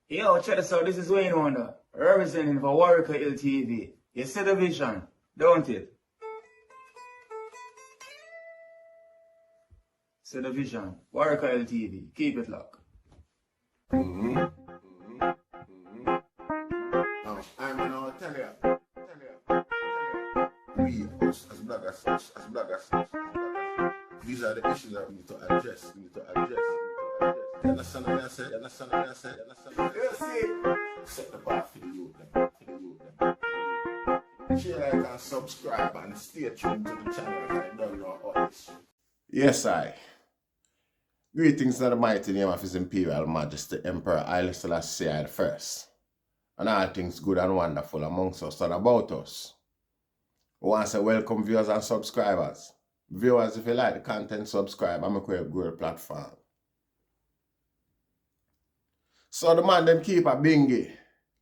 Yo, check this out. This is Wayne Wonder, representing for Warrior Hill TV. You see the vision, don't it? See the vision. Warrior Hill TV. Keep it locked. Now, I'm gonna tell you. We, us, as bloggers, these are the issues that we need to address. You understand what I said? You see? Set the bar for the youth. Share, like, and subscribe, and stay tuned to the channel. I don't know all this. Yes, I. Greetings in the mighty name of His Imperial Majesty Emperor Haile Selassie I the First, and all things good and wonderful amongst us and about us. We want to say welcome viewers and subscribers. Viewers, if you like the content, subscribe and make a good platform. So the man them keep a Bynghi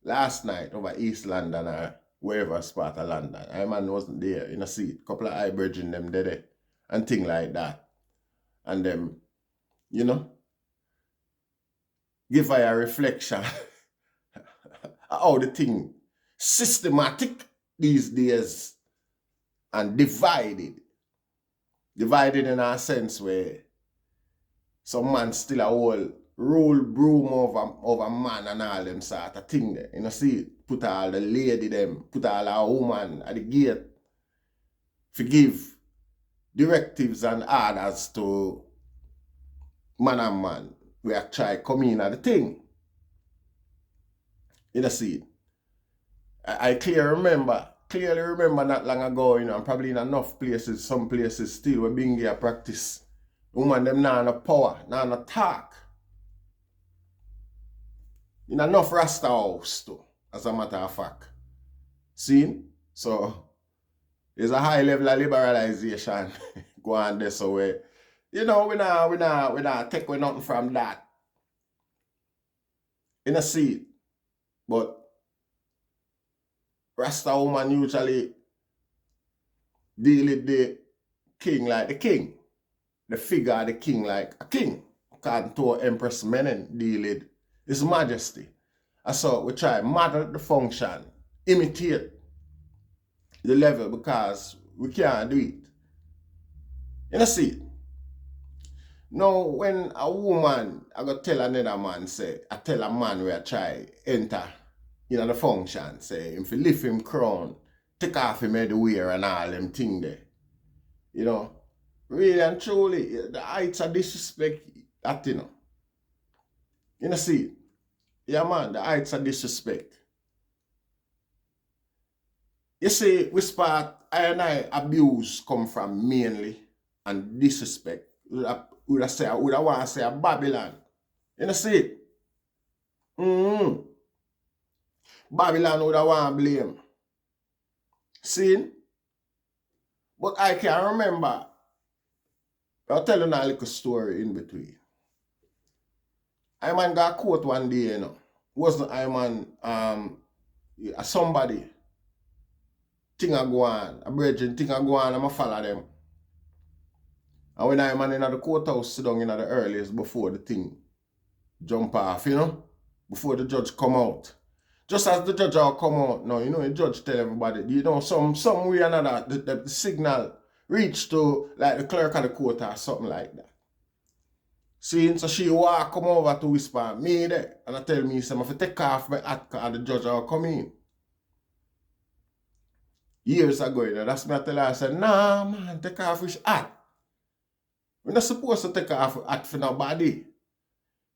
last night over East London or wherever spot of London. I man wasn't there in a seat. Couple of eye bridging them there and things like that. And them, you know, give her a reflection how the thing systematic these days and divided in a sense where some man still a whole rule broom over man and all them sort of thing there. You know, see, put all the lady them, put all our woman at the gate, forgive directives and orders to man and man. We are try come in at the thing. You know, see, I clearly remember not long ago, you know, and probably in enough places, some places still where Bynghi a practice. Woman them nah no power, nah no talk. In enough Rasta house too, as a matter of fact. See? So there's a high level of liberalization go on this way. You know, we not take away nothing from that. In a seat. But Rasta woman usually deal with the king like the king. The figure of the king like a king. According to Empress Menen deal with His Majesty. And so we try model the function, imitate the level because we can't do it. You know, see? Now, when a woman, I go tell another man, say, I tell a man where I try enter the function, say, if you lift him crown, take off him head wear and all them thing there. You know, really and truly, the heights of disrespect, that, you know. You know, see, yeah, man, the heights of disrespect. You see, which part I abuse come from mainly and disrespect. Would I want to say a Babylon. You know, see? Babylon would I want to blame. See? But I can remember, I'll tell you a little story in between. I man got a quote one day, you know. Wasn't I man somebody thing a go on, a brethren thing a go on, I'ma follow them. And when I man in the courthouse sit down in the earliest before the thing jump off, you know, before the judge come out. Just as the judge all come out now, you know, the judge tell everybody, you know, some way or another, the signal reach to like the clerk of the court or something like that. See, so she walk come over to whisper me there and I tell me, I'm going to take off my hat and the judge will come in. Years ago, you know, that's me I tell her, I said, nah man, take off his hat. We're not supposed to take off hat for nobody.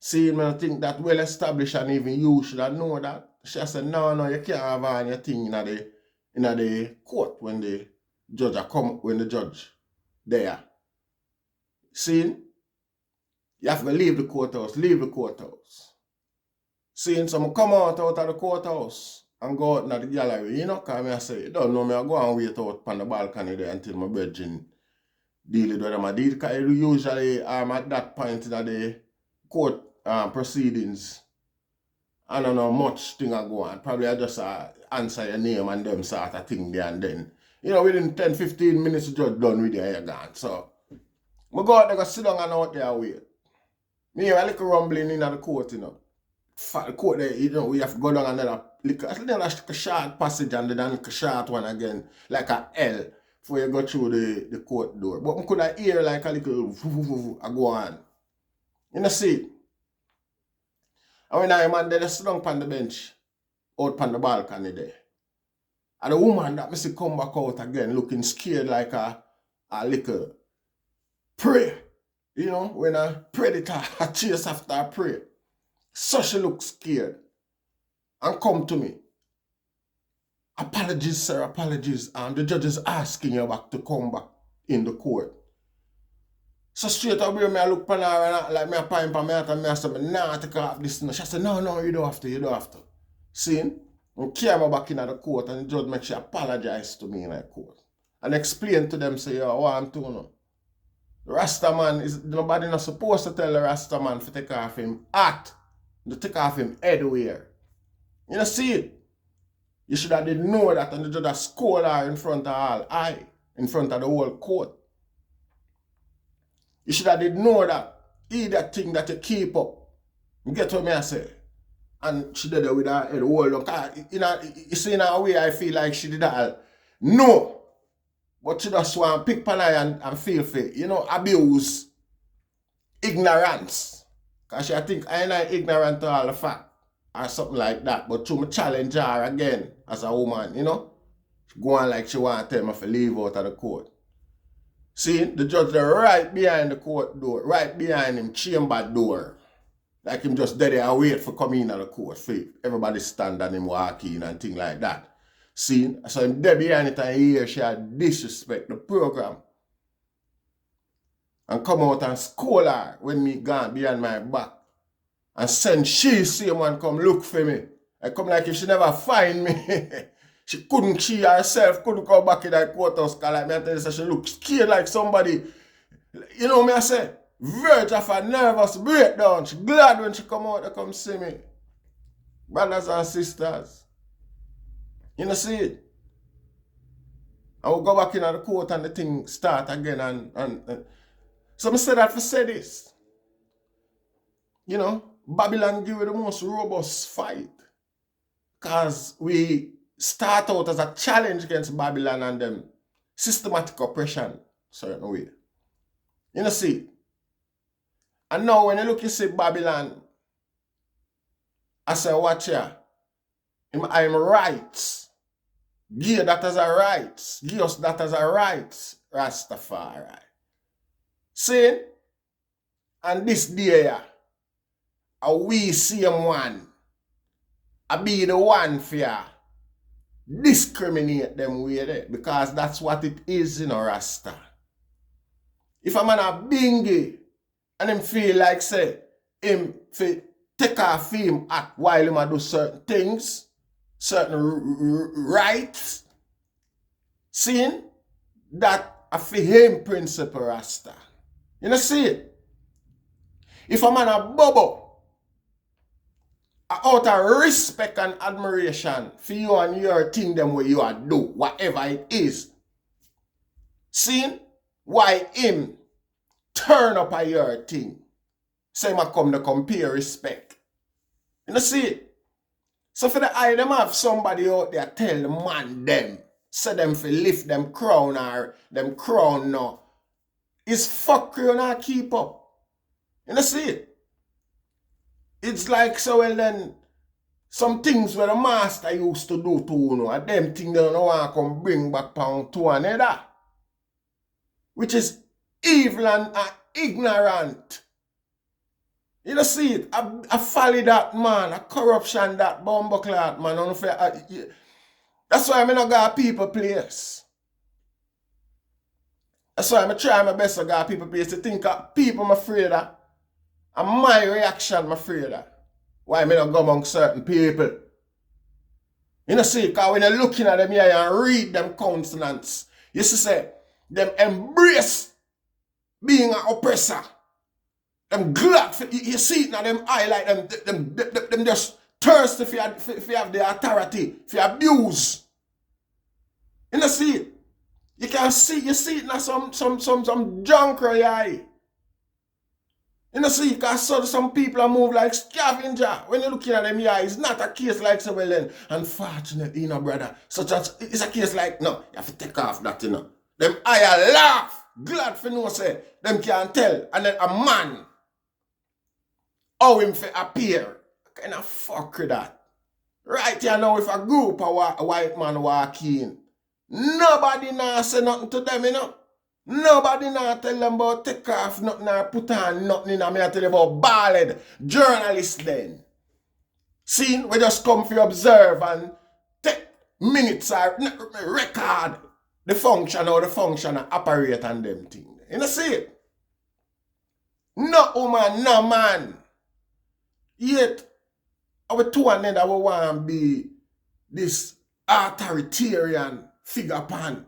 See, I think that well established and even you should know that. She said, no, you can't have on your thing in the court when the judge there. See? You have to leave the courthouse. See, so I come out of the courthouse and go out in the gallery, you know, because I say, you don't know me, I go and wait out on the balcony there until my brethren deal with them. I deal, because usually I'm at that point in the court proceedings, I don't know much thing I go on. Probably I just answer your name and them sort of thing there and then. You know, within 10-15 minutes, the judge done with your gone. So, I go out there, go sit down and out there wait. Me hear a little rumbling in the court, you know. court there, you know, we have to go down another short passage and then a short one again, like a L, before you go through the court door. But I could hear like a little I go on. You know, see? And when I man there, sit down on the bench, out on the balcony there. And the woman that me see come back out again, looking scared like a little prey. You know, when a predator chase after a prey. So she looks scared and come to me. Apologies, sir, apologies. And the judge is asking you back to come back in the court. So straight away, I look upon her and like me a pine for me and I said, nah, take off this. She said, no, you don't have to, See? And carry me back in the court and the judge make she apologize to me in the court. And explain to them, say, yo, what I'm doing. The Rasta man, nobody not supposed to tell the Rasta man to take off him hat. To take off him headwear. You know, see it? You should have did know that and the judge scold her in front of all eye, in front of the whole court. You should have did know that that thing that you keep up. You get what I say? And she did it with her head hold on. You see in a way I feel like she did that. No. But she just want to pick pan and feel fit. You know, abuse, ignorance. Because she think I ain't ignorant to all the fact or something like that. But to me challenge her again as a woman, you know. She go on like she want to tell me to leave out of the court. See, the judge there right behind the court door, right behind him chamber door. Like him just there and wait for coming in at the court. For everybody stand and him walk in and things like that. See, so him there behind it and he hear she disrespect the program. And come out and scold her when me gone behind my back. And send she same one come look for me. I come like if she never find me. She herself couldn't come back in that courthouse because like me I tell you, so she look scared like somebody. You know me I say, verge of a nervous breakdown. She glad when she come out to come see me. Brothers and sisters. You know see it? I will go back in the court and the thing start again and so I said that for say this. You know, Babylon give you the most robust fight. Because we start out as a challenge against Babylon and them systematic oppression, certain way. You know, see. And now when you look, you see Babylon, I say, watch here. I'm right. Give that as a right. Give us that as a right, Rastafari. See? And this day, we see one. I be the one for you. Discriminate them way there. Because that's what it is in a Rasta. If a man a Bynghi and him feel like say him take off him at while him a do certain things, certain rights, seeing that a for him principle Rasta. You know see it? If a man a bubble, out of respect and admiration for you and your thing them where you are do, whatever it is. Seeing why him turn up a your thing. Say I come to compare respect. You know see it? So for the eye them have somebody out there tell the man them, say them for lift them crown or them crown no. It's fuck you not keep up. You know see it? It's like so well then some things where the master used to do to you know, and them things they don't want to come bring back pound to another. Which is evil and ignorant. You know see it? A folly that man, a corruption that bumbleclad man. That's why I not got people place. That's why I try my best to get people place to think of people I'm afraid of. And my reaction I'm afraid of. Why I not go among certain people. You know see, because when you're looking at them here and read them consonants, you see say, them embrace being an oppressor. Them glad, you see it now, them eye like them just thirsty for have the authority, for abuse. You know see it? You can see, you see it now some junk eye. You know, see, because some people are move like scavenger. When you're looking at them, yeah, it's not a case like, so well then, unfortunately, you know, brother, such as, it's a case like, no, you have to take off that, you know. Them I laugh, glad for no say, them can't tell, and then a man, how him for appear, kind of fuck with that. Right here now, if a group of a white man walk in, nobody now say nothing to them, you know. Nobody now tell them about take off nothing or put on nothing. And I tell you about ballad journalists then. See, we just come for observe and take minutes or record the function or the function and operate on them things. You know, see it? No woman, no man. Yet, our two another we want to be this authoritarian figure upon.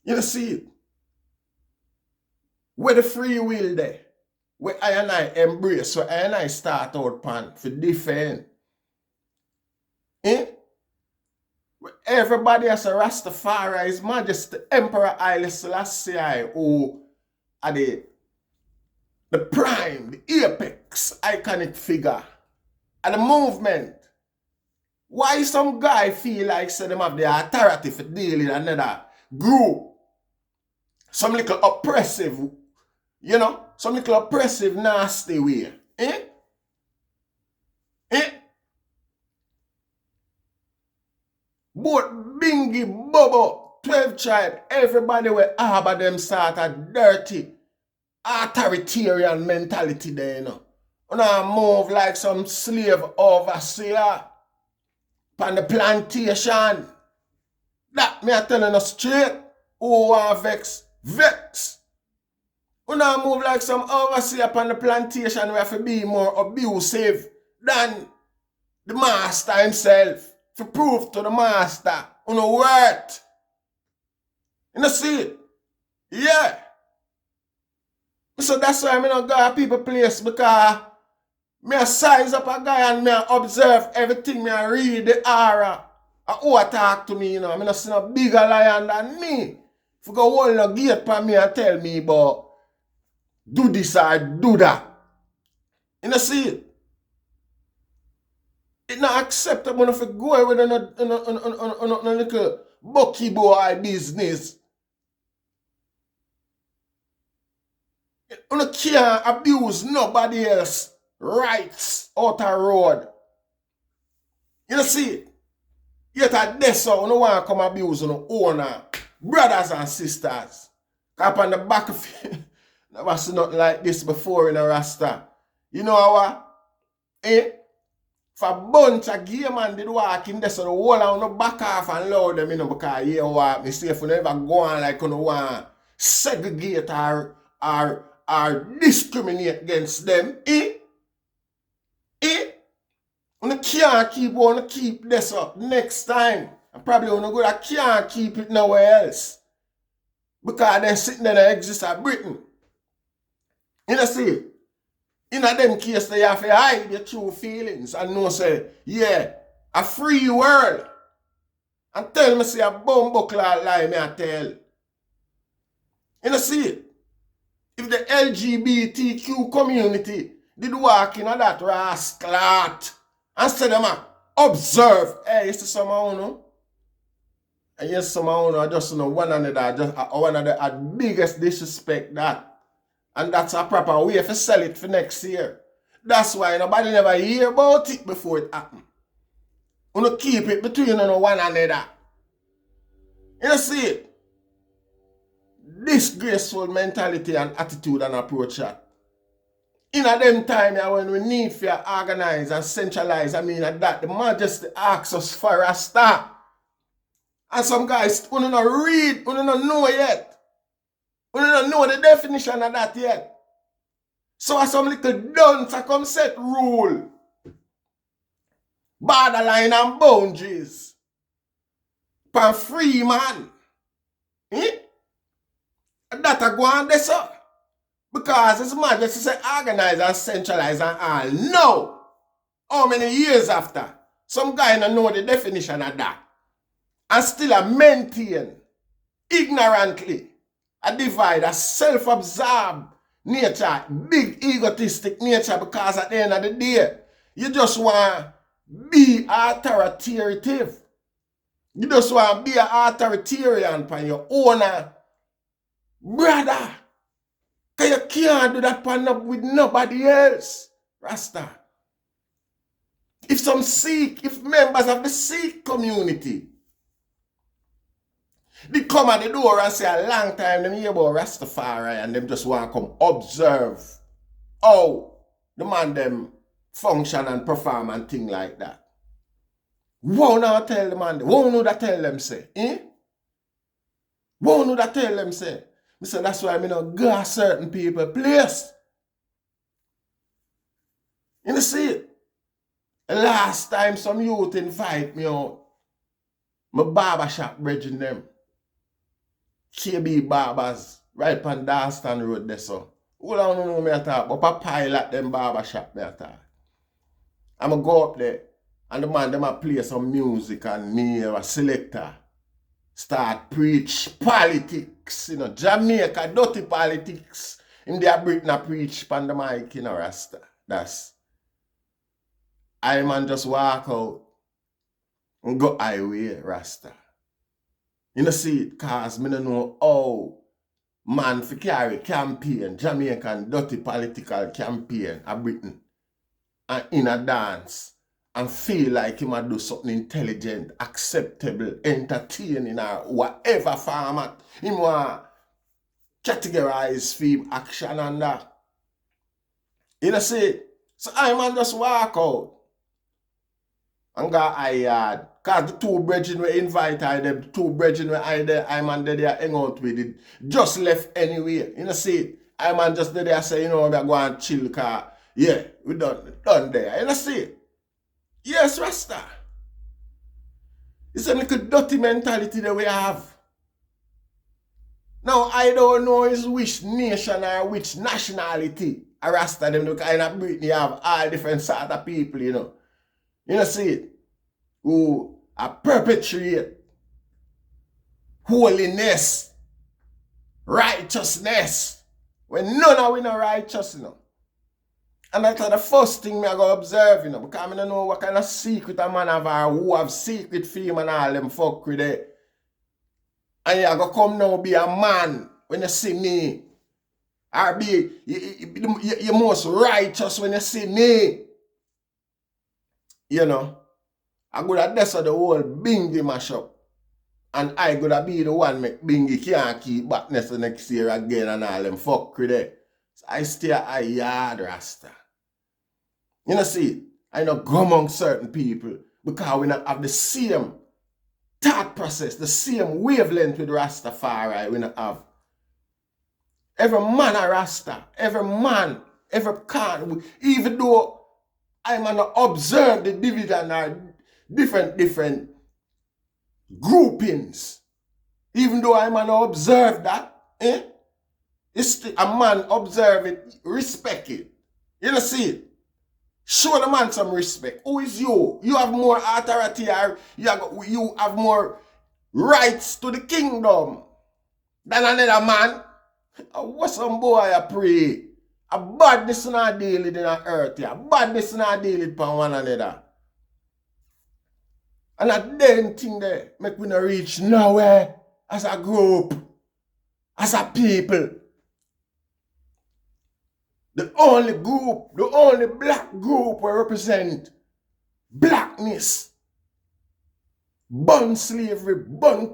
You know, see it? Where the free will there, where I and I embrace, where I and I start out pan for defend. Eh? Where everybody has a Rastafari, His Majesty Emperor Haile Selassie, who are the prime, the apex, iconic figure, and the movement. Why some guy feel like say them have the authority for dealing with another group? Some little oppressive, you know, some little oppressive, nasty way. Eh? Eh? Both Bynghi, Bobo, 12 tribe, everybody will harbor them sort of dirty, authoritarian mentality there, you know. You know, move like some slave overseer on the plantation. That me a telling us straight. Who want vex? Vex. You know, move like some overseer upon the plantation where have to be more abusive than the master himself. To prove to the master, you know, worth. You know, see it? Yeah. So that's why I don't go people place, because me a size up a guy and me a observe everything, me a read the aura. Who talk to me, you know. I not see no bigger lion than me. If you go hold no gate for me and tell me about do this or do that. You know, see it? It's not acceptable if you go with a little bucky boy business. You can't abuse nobody else rights out the road. You know, see it? Yet at this so you don't want to come abuse on owner, brothers and sisters. Up on the back of it, never seen nothing like this before in a Rasta. You know what? Eh? For a bunch of gay man did walk in there, so the whole of them back off and loud them, you know, because you what me say if you never go on like you know want segregate or discriminate against them, eh? Eh? You can't keep this up next time. And probably you go that can't keep it nowhere else. Because they're sitting there and exist at Britain. You know see? In a them case they have to hide your true feelings and know say, yeah, a free world. And tell me say a bumbuckler lie me I tell. You know see? If the LGBTQ community did walk in that rascal and say them observe, hey, you see someone, no? And yes, someone I just know one another, just one of the biggest disrespect that. And that's a proper way to sell it for next year. That's why nobody never hear about it before it happen. You know, keep it between one another. You know, see it? Disgraceful mentality and attitude and approach that. In a them time when we need to organize and centralize, I mean that the Majesty asks us for Rasta. And some guys who don't read, who don't know yet. We don't know the definition of that yet. So some little dunce come set rule. Borderline and boundaries. For free man. Eh? That a go on this up. Because His Majesty say organize and centralize and all. No. How many years after? Some guy don't know the definition of that. And still a maintain ignorantly a divide, a self-absorbed nature, big egotistic nature, because at the end of the day, you just want to be authoritative. You just want to be an authoritarian for your own brother. Because you can't do that with nobody else, Rasta. If members of the Sikh community, they come at the door and say a long time them hear about Rastafari and them just want to come observe how the man them function and perform and thing like that. Won't not tell the man, won't know that tell them say, Won't know that tell them say. Me say that's why I not go certain people place. You see it? Last time some youth invite me out, my barber shop bridging them. KB Barbers, right on Darston Road there so. Who don't know me at all, but a pilot them barber shop there at all. I'ma go up there and the man them a play some music and me a selector start preach politics, Jamaica dirty politics. In there Britain a preach pan the mic, Rasta. That's I man just walk out and go highway, Rasta. You see it, cause me don't know how man for carry campaign, Jamaican dirty political campaign a Britain and in a dance and feel like him a do something intelligent, acceptable, entertaining or whatever format. Him want categorize film action and that. You see it? So I man just walk out and go yard. Cause the two brethren we invite I them, the two brethren we I man there hang out with it. Just left anyway. You see it? I man just there say, we are going to chill cause yeah, we done there. You see it? Yes, Rasta. It's a little dirty mentality that we have. Now I don't know is which nation or which nationality a Rasta them look in Britain have all different sort of people, You see it? Who are perpetuate holiness, righteousness, when none of we no righteous, And that's the first thing I go observe, because I don't know what kind of secret a man have or who have secret fame and all them fuck with it. And you go come now be a man when you see me. Or be you most righteous when you see me. I go to that's the whole Bynghi mash up. And I gonna be the one make Bynghi can't keep back next year again and all them fuck with it. So I stay a yard, Rasta. See, I know go among certain people because we not have the same thought process, the same wavelength with Rastafari we not have. Every man a Rasta, every man, every can, even though I might not observe the division or different groupings, even though I might not observe that, it's still, a man observe it, respect it. You see it? Show the man some respect. Who is you? You have more authority or you have more rights to the kingdom than another man. What some boy I pray? A badness not deal with in the earth. A badness not deal with upon one another. And that damn thing there make we not reach nowhere as a group, as a people. The only group, the only black group will represent blackness, bond slavery, bond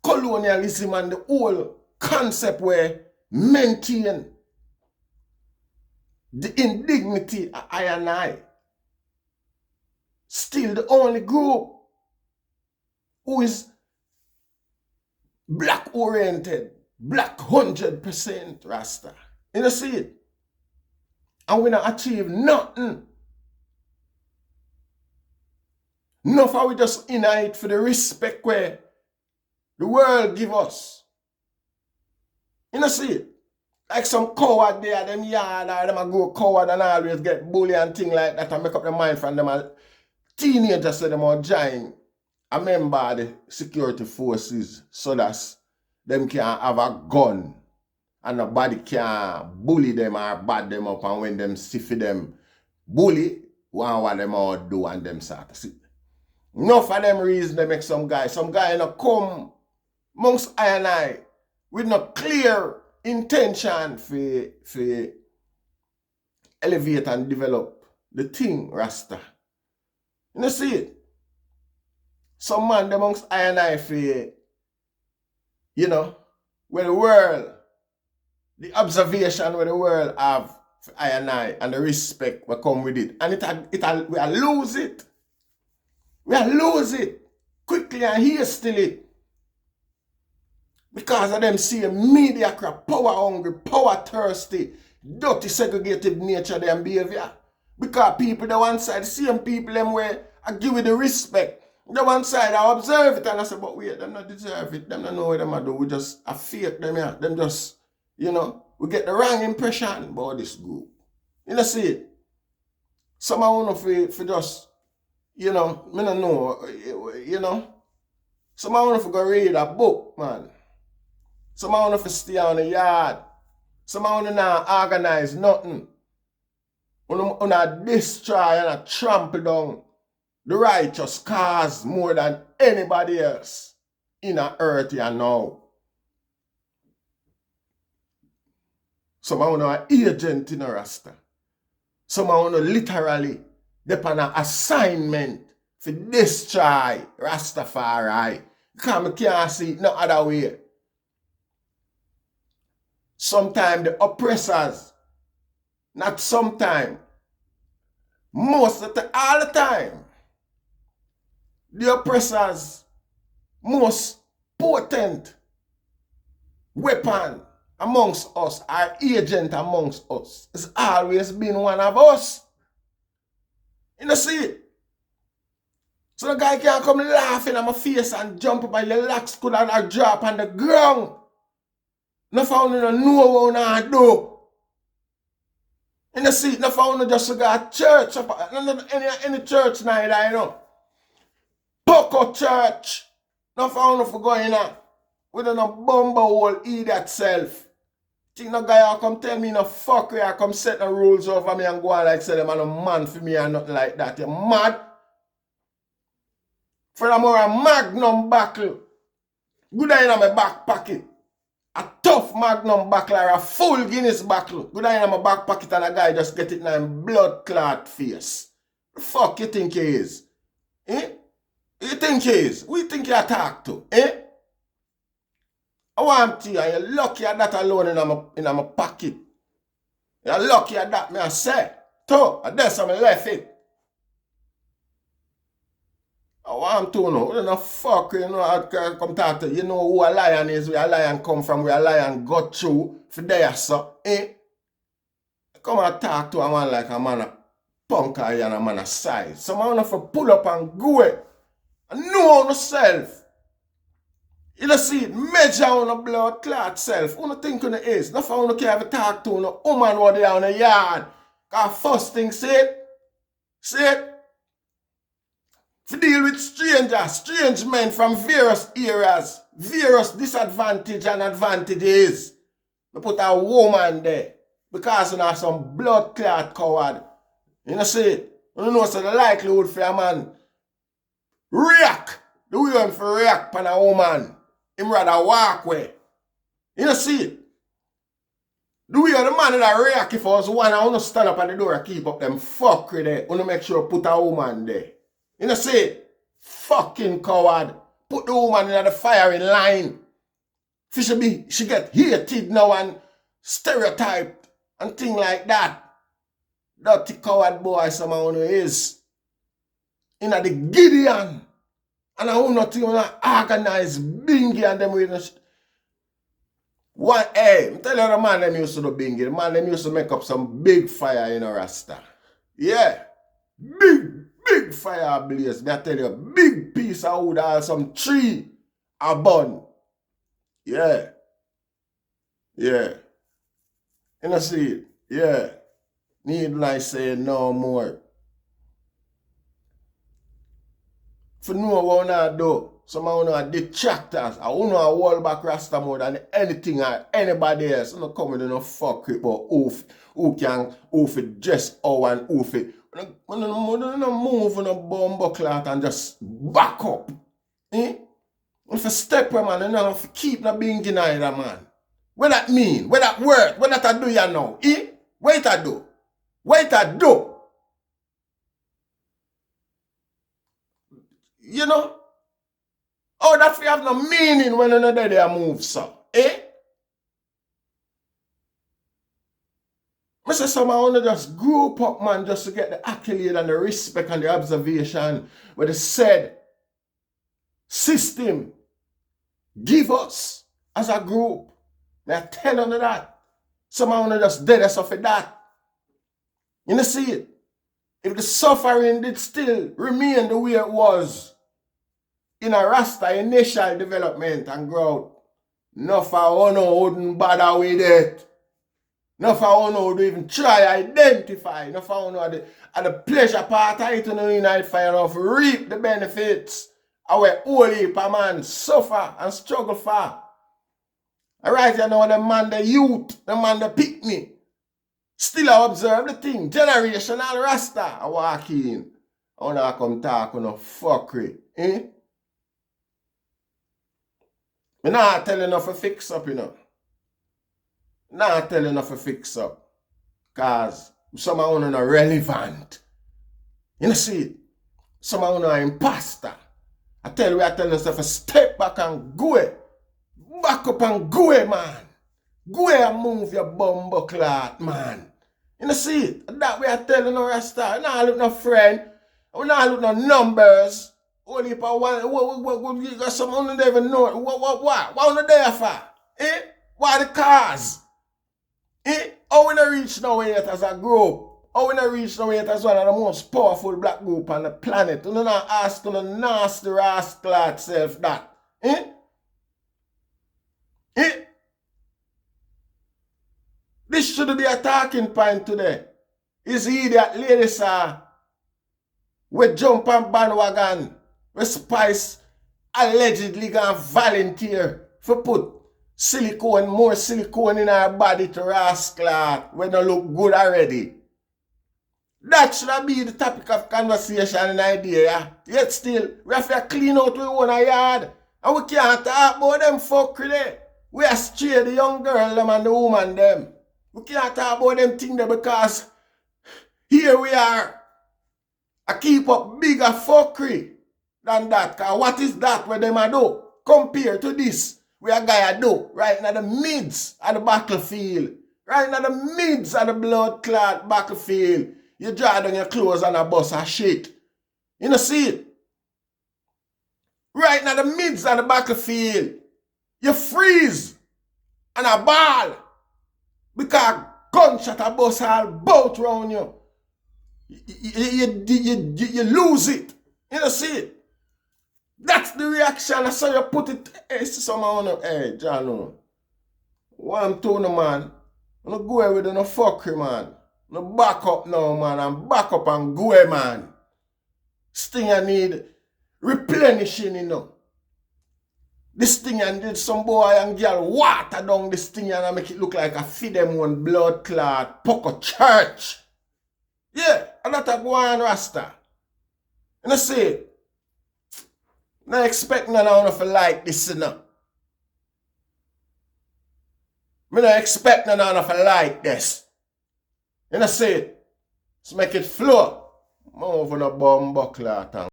colonialism, and the whole concept where maintain the indignity of I and I. Still the only group who is black oriented, black 100% Rasta. You see it? And we not achieve nothing. Enough are we just in it for the respect where the world give us. You know see it? Like some coward there, them yard or them a go coward and always get bully and thing like that and make up their mind from them a teenagers so them are join a member of the security forces so that them can have a gun And nobody can bully them or bad them up, and when them see for them bully, what them all do and them sort of see. Enough of them reason they make some guy come amongst I and I with no clear intention for elevate and develop the thing, Rasta. You know, see it? Some man amongst I and I for, you know, where the world, the observation where the world have for I and the respect will come with it. And we'll lose it. We'll lose it quickly and hastily. Because of them seeing media crap, power hungry, power thirsty, dirty segregated nature them behavior. Because people the one side, the same people them where I give it the respect. The one side I observe it and I say, but wait, them not deserve it, them not know what them do. We just I fake them here. Them just, you know, we get the wrong impression about this group. You know, see it? Some I want for just, you know, me don't know, you know. Some I want to go read a book, man. Some I want to stay on the yard. Some I want to not organize nothing. Una destroy and trample down the righteous cause more than anybody else in the earth here now. Some I want to an agent in a Rasta. Some I want to literally depend on an assignment for destroy Rastafari. Because I can't see it no other way. Sometimes the oppressors, not sometimes, most of the all the time, the oppressors' most potent weapon amongst us, our agent amongst us, has always been one of us. You know, see it? So the guy can't come laughing at my face and jump up and your locks could have drop on the ground. No found you know what I do. You know, see it? No found you just go to church. Any church neither, you know. Poco church. No found you for going on. We don't know bumble hole idiot self. Think no guy come tell me no fuck where I come set the rules over me and go on like say them and a man for me and nothing like that. You mad? Furthermore, a magnum buckle. Good in my back pocket. A tough magnum buckle or a full Guinness buckle. Good in my back pocket and a guy just get it in a blood clot face. The fuck you think he is? Eh? You think he is? Who you think you talk to? Eh? I want to you, and you're lucky at that alone in my pocket. You're lucky at that, me I say. So, that's how I left it. I want to know. What the fuck, you know, I come talk to you. You know who a lion is, where a lion come from, where a lion got through for there, so, eh? Come and talk to a man like a man a punk and a man a size. So, I want to pull up and go it. And know yourself. You don't see it, measure on a blood clot self. Who don't think on it is? Nothing you can have a talk to no woman what they on the yard. Because first thing, see it? To deal with strangers, strange men from various areas, various disadvantages and advantages. We put a woman there. Because you know some blood clot coward. You know see it? You know so the likelihood for a man react. The way him for react on a woman. Him rather walk away. You know see it? The way the man that react if I was one, I want to stand up at the door and keep up them fuckery there. I want to make sure put a woman there. You know see it? Fucking coward. Put the woman in the firing line. She get hated now and stereotyped and thing like that. Dirty coward boy somehow is. In the Gideon. And I want nothing to organize Bynghi and them with one, hey, I tell you the man them used to do Bynghi. The man them used to make up some big fire in a Rasta. Yeah. Big fire blaze. I tell you, big piece of wood or some tree a burn. Yeah. You know see it? Yeah. Need I say no more. For know what I do. some of you are detractors. I want to hold back Rasta more than anything or anybody else. I'm not coming to no fuck with about who can dress how and who fit. When you move on a bomb cloth and just back up. If you step man, you don't have to keep the Bynghi neither, man. What that mean? What that work? What that I do you know? Wait I do. Wait I do. You know? Oh, that we have no meaning when another day move, so. I say some of you just group up, man, just to get the accolade and the respect and the observation where they said system give us as a group. They're telling you that. Some of you just dead as of that. You know, see it? If the suffering did still remain the way it was in a Rasta initial development and growth, enough of you wouldn't bother with it. Enough of you would even try identify. Enough of you at the pleasure part of it in the night fire enough reap the benefits of where all heap a man suffer and struggle for. Alright, you know the man, the youth, the man, the picnic. Still I observe the thing. Generational Rasta. I walk in. I want to come talk on no fuckery. I'm not telling enough to fix up, you know. Not telling enough to fix up. Because some of you are relevant. You know, see it? Some of you are imposter. I tell you yourself to step back and go. Back up and go, man. Go and move your bumbo clot, man. You know, see it? That way I tell you no Rasta. You not look no friend. You not look no numbers. Only if I want, someone don't even know. What are you there for? Why the cars? How we not reach nowhere yet as a group? How we not reach nowhere yet as one of the most powerful black group on the planet? You not ask no nasty rascal self that. This should be a talking point today. Is he that ladies we jump on bandwagon, we Spice allegedly gonna volunteer for put more silicone in our body to rascal when they look good already. That should be the topic of conversation and idea. Yeah? Yet still, we have to clean out our own yard. And we can't talk about them fuckery there. We are stray the young girl them and the woman them. We can't talk about them things there because here we are. I keep up bigger fuckery than that. Because what is that where them a do? Compared to this, we a guy a do right in the midst of the battlefield. Right in the midst of the blood clot battlefield. You draw down your clothes and a bus of shit. You know see it? Right in the midst of the battlefield. You freeze and a ball. Because gunshot a bus all bout round you. You lose it. You know see it? That's the reaction. I saw you put it. Hey, someone, hey, John, one tone, man. I'm not going with no fuckery, man. No back up now, man. I'm back up and go, man. This thing I need replenishing, you know. This thing I need some boy and girl water down this thing and make it look like a feed them one blood clot poco church. Yeah, and that a go on Rasta. You know see? Not expect none of you to like this, you know. Me not expect none of you like this. You know see? Let's make it flow. Move on a bum buckler and